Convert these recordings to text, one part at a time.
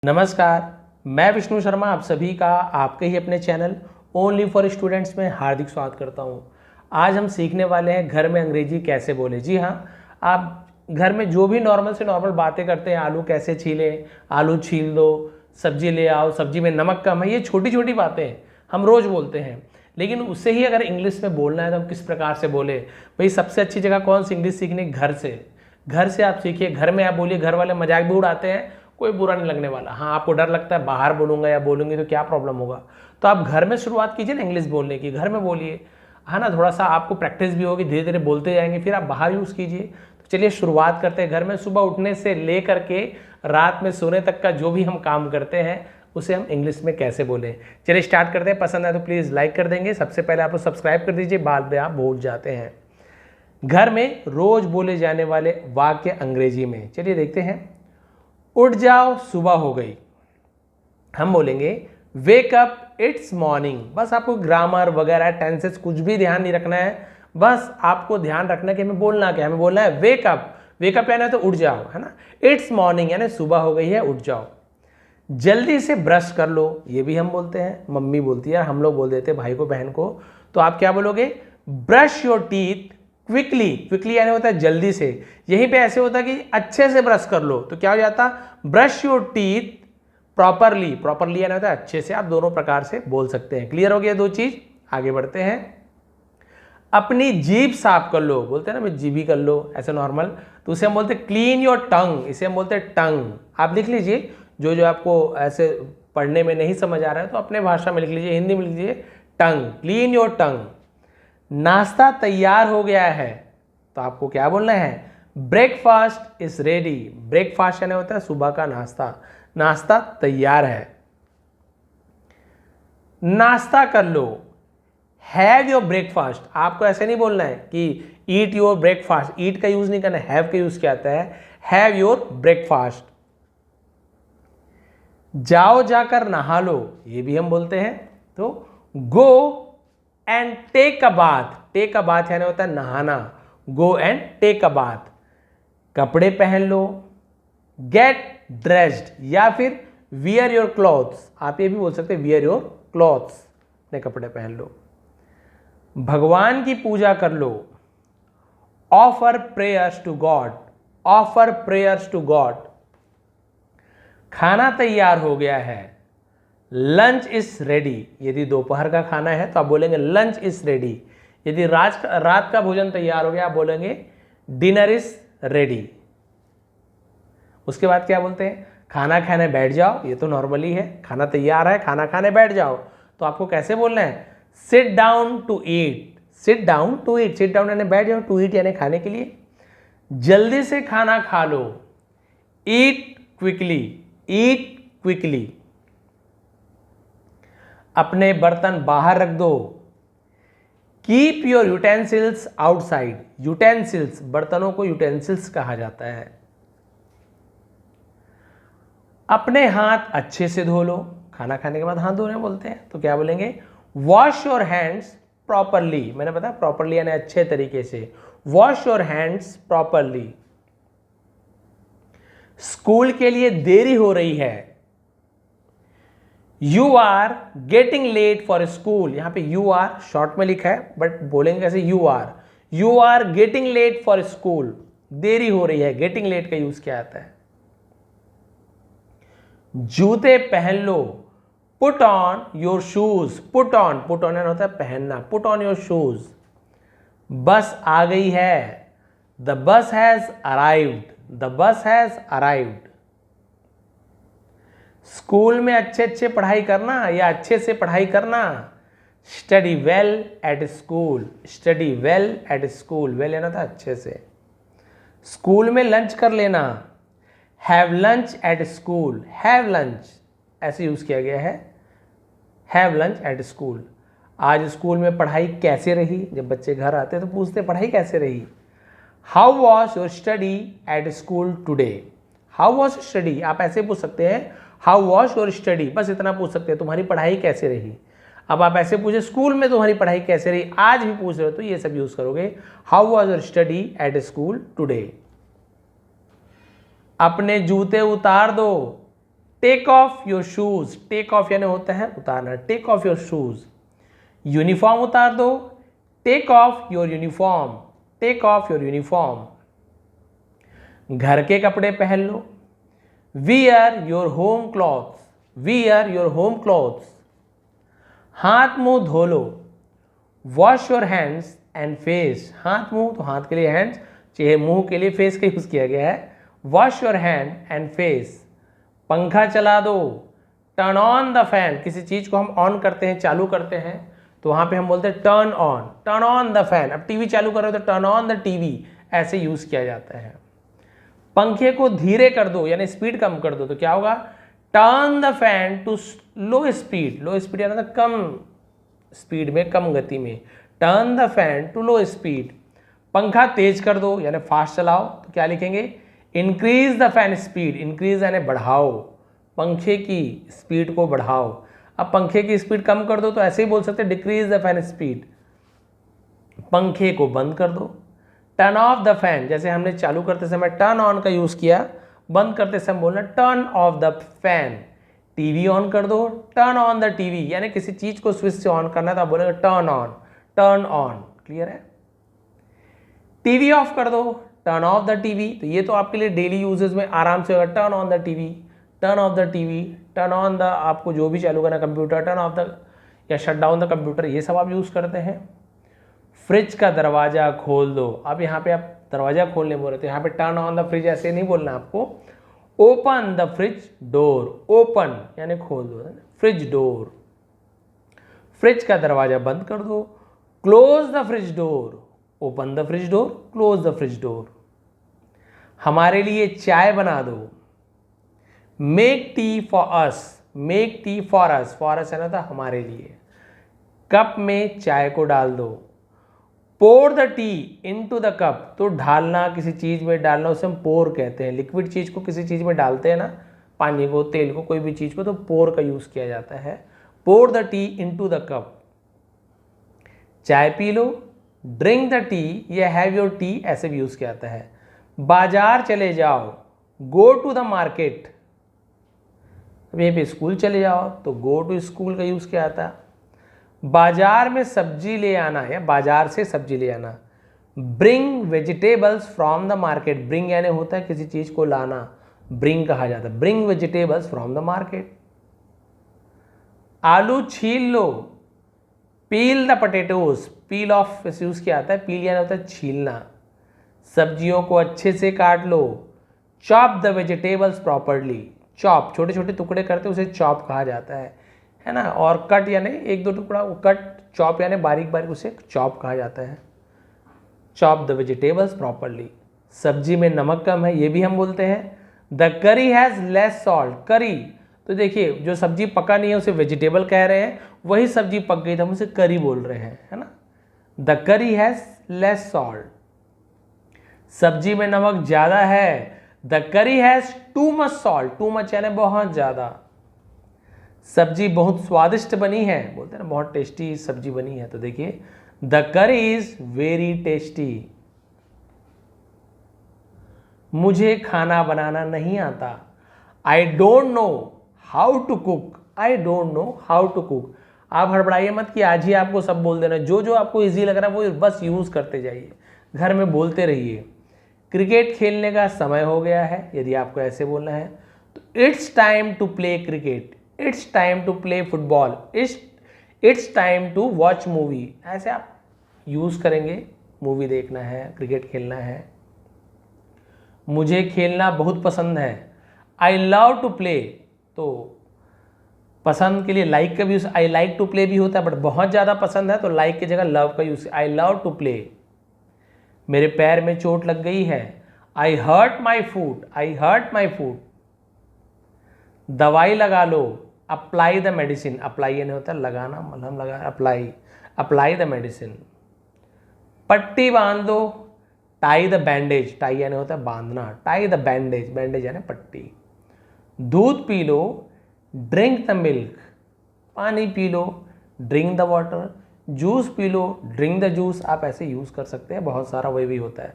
नमस्कार, मैं विष्णु शर्मा आप सभी का आपके ही अपने चैनल ओनली फॉर स्टूडेंट्स में हार्दिक स्वागत करता हूं। आज हम सीखने वाले हैं घर में अंग्रेजी कैसे बोले। जी हाँ, आप घर में जो भी नॉर्मल से नॉर्मल बातें करते हैं, आलू कैसे छीलें, आलू छील दो, सब्जी ले आओ, सब्जी में नमक कम है, ये छोटी छोटी बातें हम रोज़ बोलते हैं। लेकिन उससे ही अगर इंग्लिश में बोलना है तो हम किस प्रकार से बोले। भाई सबसे अच्छी जगह कौन सी इंग्लिश सीखने? घर से आप सीखिए। घर में आप बोलिए, घर वाले मजाक भी उड़ाते हैं, कोई बुरा नहीं लगने वाला। हाँ, आपको डर लगता है बाहर बोलूँगा या बोलूँगी तो क्या प्रॉब्लम होगा, तो आप घर में शुरुआत कीजिए ना इंग्लिश बोलने की। घर में बोलिए, है ना, थोड़ा सा आपको प्रैक्टिस भी होगी, धीरे धीरे बोलते जाएंगे, फिर आप बाहर यूज़ कीजिए। तो चलिए शुरुआत करते हैं। घर में सुबह उठने से ले करके रात में सोने तक का जो भी हम काम करते हैं उसे हम इंग्लिश में कैसे बोलें। चलिए स्टार्ट करते हैं। पसंद आए तो प्लीज़ लाइक कर देंगे। सबसे पहले आप सब्सक्राइब कर दीजिए, बाद में आप भूल जाते हैं। घर में रोज बोले जाने वाले वाक्य अंग्रेजी में, चलिए देखते हैं। उठ जाओ, सुबह हो गई। हम बोलेंगे वेक अप, इट्स मॉर्निंग। बस आपको ग्रामर वगैरह टेंसेस कुछ भी ध्यान नहीं रखना है, बस आपको ध्यान रखना है कि हमें बोलना क्या है। हमें बोलना है वेक अप। वेक अप यानी तो उठ जाओ, है ना। इट्स मॉर्निंग यानी सुबह हो गई है, उठ जाओ। जल्दी से ब्रश कर लो, ये भी हम बोलते हैं, मम्मी बोलती है, हम लोग बोल देते हैं भाई को बहन को। तो आप क्या बोलोगे? Brush your teeth quickly. Quickly यानी होता है जल्दी से। यहीं पे ऐसे होता है कि अच्छे से ब्रश कर लो, तो क्या हो जाता? Brush your teeth properly. Properly यानी होता है अच्छे से। आप दोनों प्रकार से बोल सकते हैं। क्लियर हो गया दो चीज? आगे बढ़ते हैं। अपनी जीभ साफ कर लो, बोलते हैं ना, मैं जीभी कर लो ऐसे नॉर्मल, तो उसे हम बोलते हैं क्लीन योर टंग। इसे हम बोलते हैं टंग। आप लिख लीजिए, जो जो आपको ऐसे पढ़ने में नहीं समझ आ रहा है तो अपने भाषा में लिख लीजिए, हिंदी में लिख लीजिए टंग, क्लीन योर टंग। नाश्ता तैयार हो गया है, तो आपको क्या बोलना है? Breakfast is ready. ब्रेकफास्ट यानी होता है सुबह का नाश्ता। नाश्ता तैयार है। नाश्ता कर लो, हैव योर ब्रेकफास्ट। आपको ऐसे नहीं बोलना है कि ईट योर ब्रेकफास्ट। ईट का यूज नहीं करना, हैव का यूज क्या आता है? Have your breakfast. जाओ जाकर नहा लो, ये भी हम बोलते हैं। तो go and take a bath. Take a bath यानी होता है नहाना। Go and take a bath. कपड़े पहन लो, गेट ड्रेस्ड, या फिर वियर योर क्लॉथ्स। आप ये भी बोल सकते हैं वियर योर क्लॉथ्स, ने कपड़े पहन लो। भगवान की पूजा कर लो, offer prayers to God. Offer prayers to God. खाना तैयार हो गया है, लंच इज रेडी। यदि दोपहर का खाना है तो आप बोलेंगे लंच इज रेडी। यदि रात का भोजन तैयार हो गया, आप बोलेंगे डिनर इज रेडी। उसके बाद क्या बोलते हैं? खाना खाने बैठ जाओ। ये तो नॉर्मली है, खाना तैयार है, खाना खाने बैठ जाओ। तो आपको कैसे बोलना है? Sit down to eat. Sit down to eat. Sit down यानी बैठ जाओ, टू ईट यानी खाने के लिए। जल्दी से खाना खा लो, ईट क्विकली। ईट क्विकली। अपने बर्तन बाहर रख दो, keep your utensils outside. Utensils, बर्तनों को यूटेंसिल्स कहा जाता है। अपने हाथ अच्छे से धो लो। खाना खाने के बाद हाथ धोने बोलते हैं, तो क्या बोलेंगे? Wash your hands properly. मैंने बताया प्रॉपरली यानी अच्छे तरीके से। Wash your hands properly. School के लिए देरी हो रही है, you are getting late for school. यहां पे यू आर शॉर्ट में लिखा है, बट बोलेंगे कैसे? You are getting late for school. देरी हो रही है, गेटिंग लेट का यूज क्या आता है? जूते पहन लो, put on your shoes. Put on होता है पहनना। Put on your shoes. Bus आ गई है, the bus has arrived. The bus has arrived. School में अच्छे अच्छे पढ़ाई करना या अच्छे से पढ़ाई करना, study well at school. Study well at school. Well लेना था अच्छे से। स्कूल में लंच कर लेना, have lunch at school. Have lunch ऐसे यूज किया गया है, हैव लंच एट स्कूल। आज स्कूल में पढ़ाई कैसे रही? जब बच्चे घर आते हैं तो पूछते पढ़ाई कैसे रही। How was your study at school today. How was study, आप ऐसे पूछ सकते हैं हाउ वॉज योर स्टडी, बस इतना पूछ सकते हैं तुम्हारी पढ़ाई कैसे रही। अब आप ऐसे पूछे स्कूल में तुम्हारी पढ़ाई कैसे रही, आज भी पूछ रहे हो तो ये सब यूज करोगे, how was your study at school today. अपने जूते उतार दो, take off your shoes, take off यानी होता है उतारना, take off your shoes. Uniform उतार दो, take off your uniform, take off your uniform. घर के कपड़े पहन लो, wear your home clothes, wear your home clothes. हाथ मुंह धो लो, wash your hands and face, हाथ मुंह तो हाथ के लिए हैंड्स, चाहे मुंह के लिए फेस का यूज किया गया है, wash your hand and face. पंखा चला दो, टर्न ऑन द फैन, किसी चीज को हम ऑन करते हैं, चालू करते हैं, तो वहां पे हम बोलते हैं टर्न ऑन द फैन। अब टीवी चालू कर रहे हो तो टर्न ऑन द टीवी, ऐसे यूज किया जाता है। पंखे को धीरे कर दो यानी स्पीड कम कर दो, तो क्या होगा, turn the fan to low speed, low speed यानी कम स्पीड में, कम गति में, turn the fan to low speed. पंखा तेज कर दो यानी फास्ट चलाओ, तो क्या लिखेंगे, increase the fan speed, increase यानी बढ़ाओ, पंखे की स्पीड को बढ़ाओ। अब पंखे की स्पीड कम कर दो तो ऐसे ही बोल सकते हैं डिक्रीज द फैन स्पीड। पंखे को बंद कर दो, टर्न ऑफ द फैन, जैसे हमने चालू करते समय टर्न ऑन का यूज किया, बंद करते समय बोलना turn off the fan. TV on कर दो, टर्न ऑन द टीवी, यानी किसी चीज को स्विच से ऑन करना है तो आप बोलेंगे turn on, turn on. Clear है। टीवी ऑफ कर दो, टर्न ऑफ द टीवी, तो ये तो आपके लिए डेली यूजेस में आराम से होगा, turn on the TV, turn off the TV, turn on the, आपको जो भी चालू करना कंप्यूटर, टर्न ऑफ द या शट डाउन द कंप्यूटर, ये सब आप यूज करते हैं। फ्रिज का दरवाजा खोल दो, अब यहाँ पे आप दरवाजा खोलने बोल रहे थे, यहाँ पे टर्न ऑन द फ्रिज ऐसे नहीं बोलना आपको, open the fridge door, open यानी खोल दो, फ्रिज डोर। फ्रिज का दरवाजा बंद कर दो, close the fridge door, open the fridge door, close the fridge door. हमारे लिए चाय बना दो, make tea for us, make tea for us, for us है ना था हमारे लिए। कप में चाय को डाल दो, pour the tea into the cup, तो ढालना, किसी चीज में डालना उसे हम पोर कहते हैं। लिक्विड चीज को किसी चीज में डालते हैं ना, पानी को, तेल को, कोई भी चीज को, तो पोर का यूज किया जाता है, pour the tea into the cup. चाय पी लो, ड्रिंक द टी या हैव योर टी, ऐसे भी यूज किया जाता है। बाजार चले जाओ, गो टू द मार्केट। अब यहीं पे स्कूल चले जाओ तो गो टू स्कूल का यूज किया जाता है। बाजार में सब्जी ले आना या बाजार से सब्जी ले आना, bring vegetables from the market, bring यानी होता है किसी चीज को लाना, ब्रिंग कहा जाता है, bring vegetables from the market. आलू छील लो, peel the potatoes, peel off use किया जाता है, पील यानी होता है छीलना। सब्जियों को अच्छे से काट लो, chop the vegetables properly, chop छोटे छोटे टुकड़े करते उसे चॉप कहा जाता है ना, और कट यानी एक दो टुकड़ा, कट, चॉप यानी बारीक बारीक, उसे चॉप कहा जाता है। Chop the vegetables properly. सब्जी में नमक कम है, ये भी हम बोलते हैं। द करी हैज़ लेस सॉल्ट, करी, तो देखिए जो सब्जी पका नहीं है उसे वेजिटेबल कह रहे हैं, वही सब्जी पक गई तो हम उसे करी बोल रहे हैं, है ना। द करी हैज़ लेस सॉल्ट, सब्जी में नमक ज़्यादा है। द करी has too much salt, too much यानी बहुत ज़्यादा। सब्जी बहुत स्वादिष्ट बनी है, बोलते हैं ना बहुत टेस्टी सब्जी बनी है, तो देखिए द करी इज वेरी टेस्टी। मुझे खाना बनाना नहीं आता, I don't know how to cook, I don't know how to cook. आप हड़बड़ाइए मत कि आज ही आपको सब बोल देना, जो जो आपको इजी लग रहा है वो बस यूज करते जाइए, घर में बोलते रहिए। क्रिकेट खेलने का समय हो गया है, यदि आपको ऐसे बोलना है तो it's time to play cricket, it's time to play football, it's time to watch movie, ऐसे आप यूज करेंगे। मूवी देखना है, क्रिकेट खेलना है। मुझे खेलना बहुत पसंद है, आई लव टू प्ले, तो पसंद के लिए लाइक का भी use, I like to play भी होता है, बट बहुत ज़्यादा पसंद है तो लाइक की जगह लव का use, I love to play. मेरे पैर में चोट लग गई है, आई hurt my foot, I hurt my फूट। दवाई लगा लो, अप्लाई द मेडिसिन, अप्लाई यानी होता है लगाना, मलहम लगा, अप्लाई, अप्लाई द मेडिसिन। पट्टी बांध दो, टाई द बैंडेज, टाई यानी होता है बांधना, टाई द बैंडेज, बैंडेज यानी पट्टी। दूध पी लो, ड्रिंक द मिल्क, पानी पी लो, ड्रिंक द वाटर। जूस पी लो, ड्रिंक द जूस, आप ऐसे यूज कर सकते हैं, बहुत सारा वही भी होता है।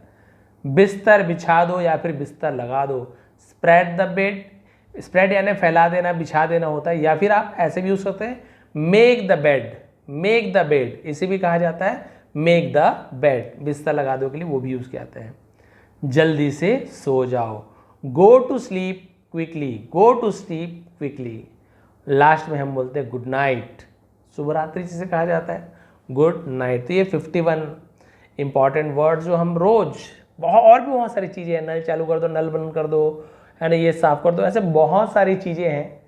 बिस्तर बिछा दो या फिर बिस्तर लगा दो, स्प्रेड द बेड, स्प्रेड यानी फैला देना, बिछा देना होता है, या फिर आप ऐसे भी यूज़ करते हैं make the bed, make the bed, इसे भी कहा जाता है मेक द बेड, बिस्तर लगा दो के लिए वो भी यूज़ किया जाता है। जल्दी से सो जाओ, go to sleep quickly, go to sleep quickly. Last में हम बोलते हैं गुड नाइट, शुभ रात्रि जिसे कहा जाता है, गुड नाइट। तो ये 51 इंपॉर्टेंट वर्ड जो हम रोज और भी बहुत सारी चीज़ें हैं, नल चालू कर दो, नल बंद कर दो, है ना, ये साफ कर दो, ऐसे बहुत सारी चीज़ें हैं,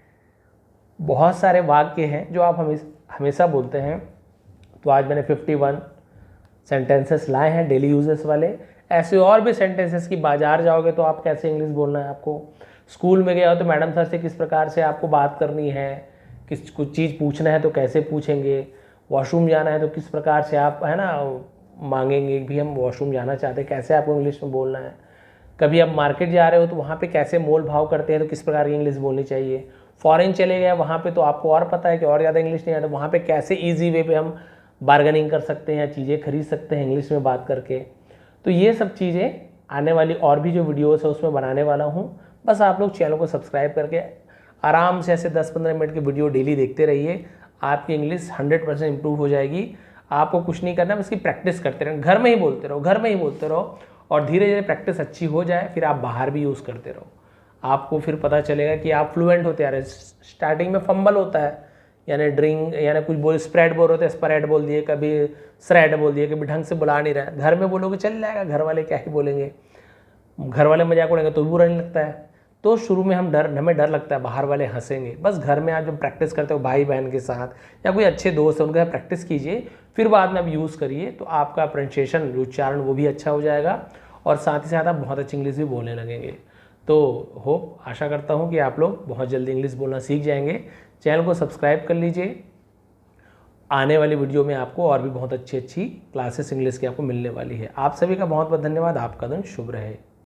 बहुत सारे वाक्य हैं जो आप हमेशा बोलते हैं। तो आज मैंने 51 सेंटेंसेस लाए हैं डेली यूजेस वाले। ऐसे और भी सेंटेंसेस की बाजार जाओगे तो आप कैसे इंग्लिश बोलना है, आपको स्कूल में गया हो तो मैडम सर से किस प्रकार से आपको बात करनी है, कुछ चीज़ पूछना है तो कैसे पूछेंगे, वॉशरूम जाना है तो किस प्रकार से आप, है ना, मांगेंगे भी हम वॉशरूम जाना चाहते हैं, कैसे आपको इंग्लिश में बोलना है। कभी आप मार्केट जा रहे हो तो वहाँ पे कैसे मोल भाव करते हैं तो किस प्रकार की इंग्लिश बोलनी चाहिए। फॉरेन चले गए वहाँ पे तो आपको और पता है कि और ज़्यादा इंग्लिश नहीं आता, वहाँ पे कैसे ईजी वे पे हम बार्गेनिंग कर सकते हैं या चीज़ें खरीद सकते हैं इंग्लिश में बात करके। तो ये सब चीज़ें आने वाली और भी जो वीडियोस है उसमें बनाने वाला हूँ। बस आप लोग चैनल को सब्सक्राइब करके आराम से ऐसे 10-15 मिनट की वीडियो डेली देखते रहिए, आपकी इंग्लिश 100% इंप्रूव हो जाएगी। आपको कुछ नहीं करना, बस इसकी प्रैक्टिस करते रहो, घर में ही बोलते रहो, घर में ही बोलते रहो, और धीरे धीरे प्रैक्टिस अच्छी हो जाए फिर आप बाहर भी यूज़ करते रहो, आपको फिर पता चलेगा कि आप फ्लुएंट होते आ रहे। स्टार्टिंग में फंबल होता है, यानी ड्रिंक यानी कुछ बोल स्प्रेड बोल रहे थे, स्प्रेड बोल दिए, कभी स्प्रेड बोल दिए, कभी ढंग से बुला नहीं रहा। घर में बोलोगे चल जाएगा, घर वाले क्या ही बोलेंगे, घर वाले मजाक उड़ेंगे तो भी बुरा नहीं लगता है। तो शुरू में हमें डर लगता है, बाहर वाले हंसेंगे। बस घर में आप जब प्रैक्टिस करते हो भाई बहन के साथ या कोई अच्छे दोस्त है उनके साथ प्रैक्टिस कीजिए, फिर बाद में आप यूज़ करिए, तो आपका प्रोनाउंसिएशन, उच्चारण वो भी अच्छा हो जाएगा और साथ ही साथ आप बहुत अच्छी इंग्लिश भी बोलने लगेंगे। तो होप, आशा करता हूँ कि आप लोग बहुत जल्दी इंग्लिश बोलना सीख जाएंगे। चैनल को सब्सक्राइब कर लीजिए, आने वाली वीडियो में आपको और भी बहुत अच्छी क्लासेस इंग्लिश की आपको मिलने वाली है। आप सभी का बहुत बहुत धन्यवाद, आपका दिन शुभ रहे।